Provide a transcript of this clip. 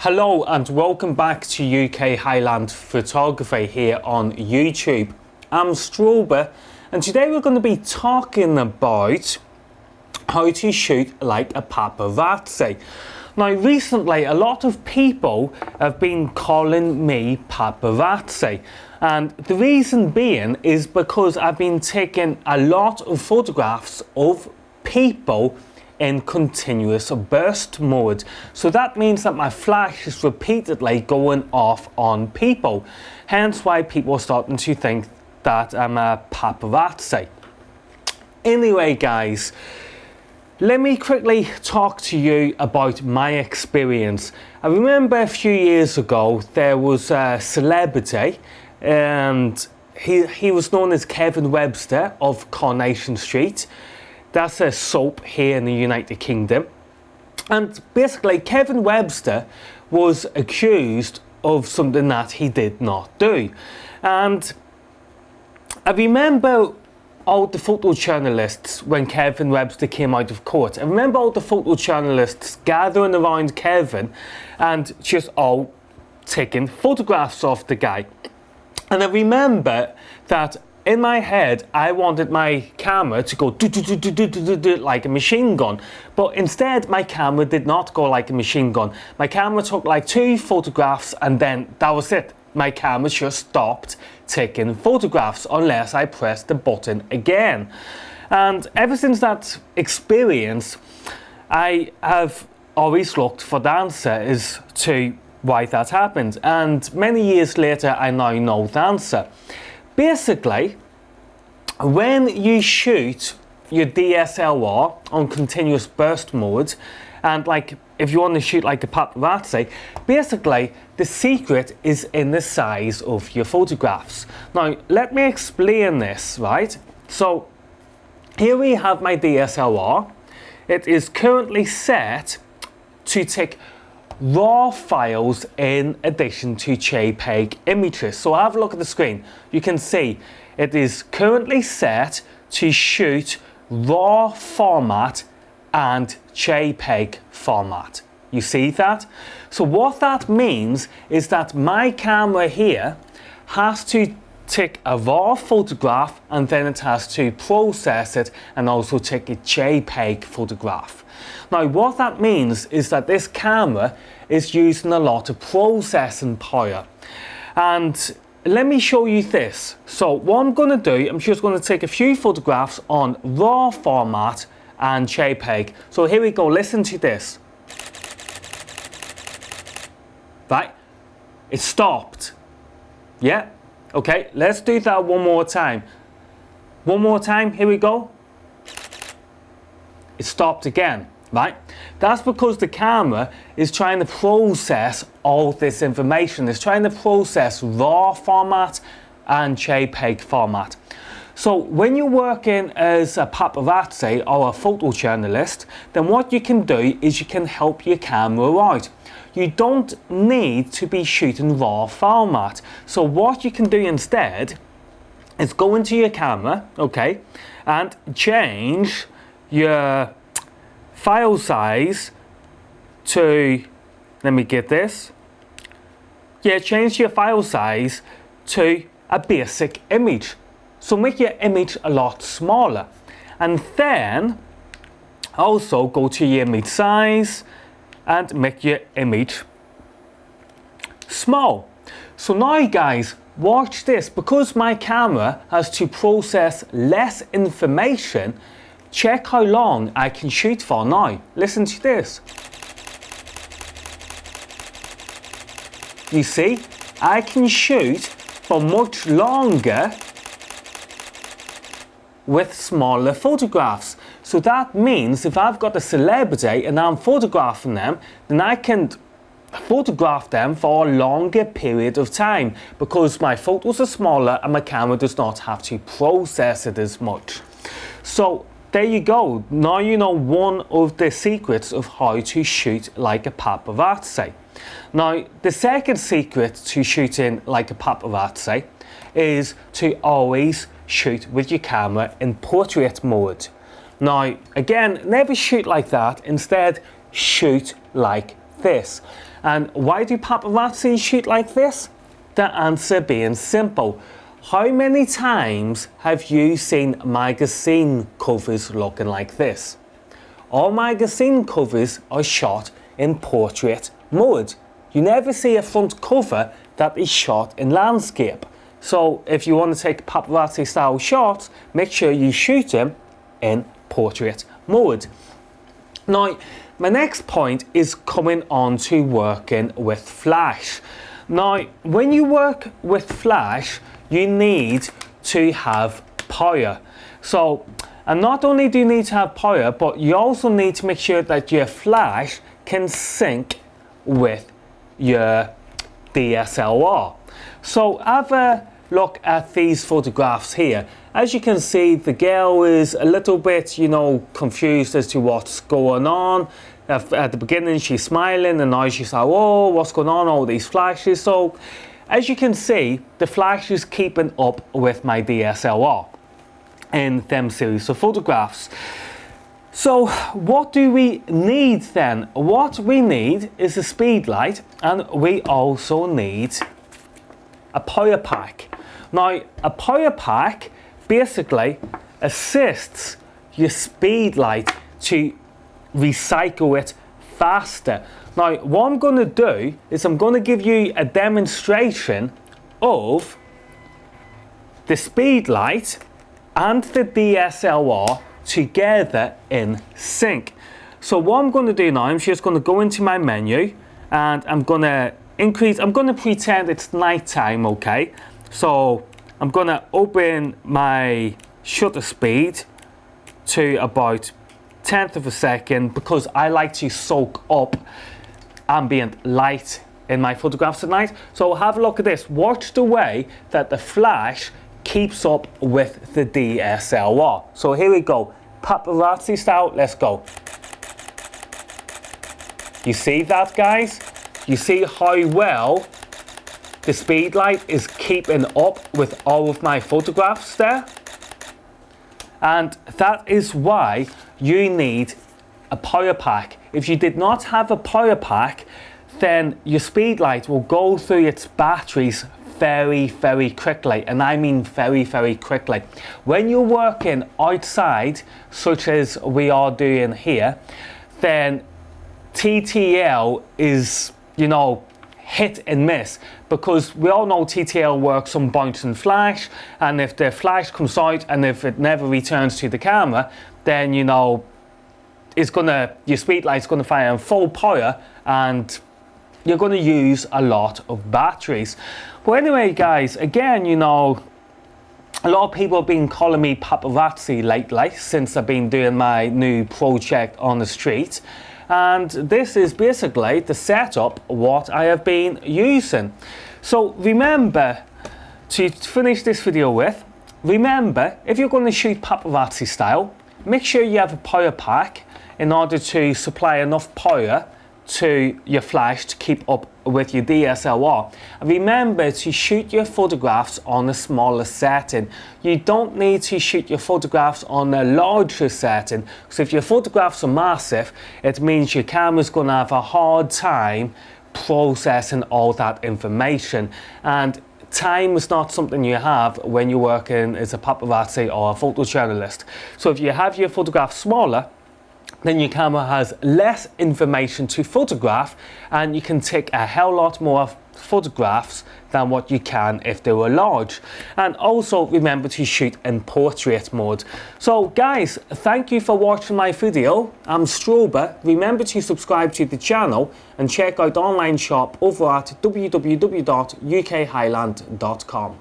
Hello and welcome back to UK Highland Photography here on YouTube. I'm Strober and today we're going to be talking about how to shoot like a paparazzi. Now recently a lot of people have been calling me paparazzi, and the reason being is because I've been taking a lot of photographs of people in continuous burst mode. So that means that my flash is repeatedly going off on people, hence why people are starting to think that I'm a paparazzi. Anyway guys, let me quickly talk to you about my experience. I remember a few years ago there was a celebrity, and he was known as Kevin Webster of Coronation Street. That's a soap here in the United Kingdom. And basically Kevin Webster was accused of something that he did not do. And I remember all the photojournalists when Kevin Webster came out of court. I remember all the photojournalists gathering around Kevin and just all taking photographs of the guy. And I remember that in my head, I wanted my camera to go like a machine gun, but instead my camera did not go like a machine gun. My camera took like 2 photographs and then that was it. My camera just stopped taking photographs unless I pressed the button again. And ever since that experience, I have always looked for the answer as to why that happened. And many years later, I now know the answer. Basically, when you shoot your DSLR on continuous burst mode, and like if you want to shoot like a paparazzi, basically the secret is in the size of your photographs. Now let me explain this, right? So here we have my DSLR. It is currently set to take raw files in addition to JPEG images. So have a look at the screen. You can see it is currently set to shoot raw format and JPEG format. You see that? So what that means is that my camera here has to take a raw photograph and then it has to process it and also take a JPEG photograph. Now what that means is that this camera is using a lot of processing power. And let me show you this. So what I'm going to do, I'm just going to take a few photographs on raw format and JPEG. So here we go, listen to this. Right, it stopped. Yeah, okay, let's do that one more time. One more time, here we go. It stopped again, right? That's because the camera is trying to process all this information. It's trying to process raw format and JPEG format. So when you're working as a paparazzi or a photojournalist, then what you can do is you can help your camera out. You don't need to be shooting raw format. So what you can do instead is go into your camera, okay, and change your file size to, let me get this. Yeah, change your file size to a basic image. So make your image a lot smaller. And then also go to your image size and make your image small. So now guys, watch this. Because my camera has to process less information, check how long I can shoot for now. Listen to this. You see, I can shoot for much longer with smaller photographs. So that means if I've got a celebrity and I'm photographing them, then I can photograph them for a longer period of time because my photos are smaller and my camera does not have to process it as much. So there you go. Now you know one of the secrets of how to shoot like a paparazzi. Now the second secret to shooting like a paparazzi is to always shoot with your camera in portrait mode. Now again, never shoot like that, instead shoot like this. And why do paparazzi shoot like this? The answer being simple. How many times have you seen magazine covers looking like this? All magazine covers are shot in portrait mode. You never see a front cover that is shot in landscape. So if you want to take paparazzi style shots, make sure you shoot them in portrait mode. Now, my next point is coming on to working with flash. Now, when you work with flash, you need to have power. So, and not only do you need to have power, but you also need to make sure that your flash can sync with your DSLR. So have a look at these photographs here. As you can see, the girl is a little bit, confused as to what's going on. At the beginning, she's smiling, and now she's like, oh, what's going on, all these flashes. So, as you can see, the flash is keeping up with my DSLR in them series of photographs. So, what do we need then? What we need is a speed light, and we also need a power pack. Now, a power pack basically assists your speed light to recycle it faster. Now, what I'm going to do is I'm going to give you a demonstration of the speed light and the DSLR together in sync. So what I'm going to do now, I'm just going to go into my menu and I'm going to pretend it's nighttime, okay? So I'm going to open my shutter speed to about 1/10 of a second because I like to soak up ambient light in my photographs at night. So have a look at this. Watch the way that the flash keeps up with the DSLR. So here we go. Paparazzi style, let's go. You see that, guys? You see how well the speed light is keeping up with all of my photographs there? And that is why you need a power pack. If you did not have a power pack, then your speed light will go through its batteries very, very quickly. And I mean very, very quickly. When you're working outside, such as we are doing here, then TTL is, hit and miss, because we all know TTL works on bounce and flash, and if the flash comes out and if it never returns to the camera, then your speed light's gonna fire on full power and you're gonna use a lot of batteries. But anyway, guys, again, a lot of people have been calling me Paparazzi lately since I've been doing my new project on the street. And this is basically the setup what I have been using. So remember, to finish this video with, remember, if you're going to shoot paparazzi style, make sure you have a power pack in order to supply enough power to your flash to keep up with your DSLR. And remember to shoot your photographs on a smaller setting. You don't need to shoot your photographs on a larger setting, because if your photographs are massive, it means your camera's going to have a hard time processing all that information. And time is not something you have when you're working as a paparazzi or a photojournalist. So if you have your photographs smaller, then your camera has less information to photograph, and you can take a hell lot more photographs than what you can if they were large. And also remember to shoot in portrait mode. So guys, thank you for watching my video. I'm Strober. Remember to subscribe to the channel and check out the online shop over at www.ukhighland.com.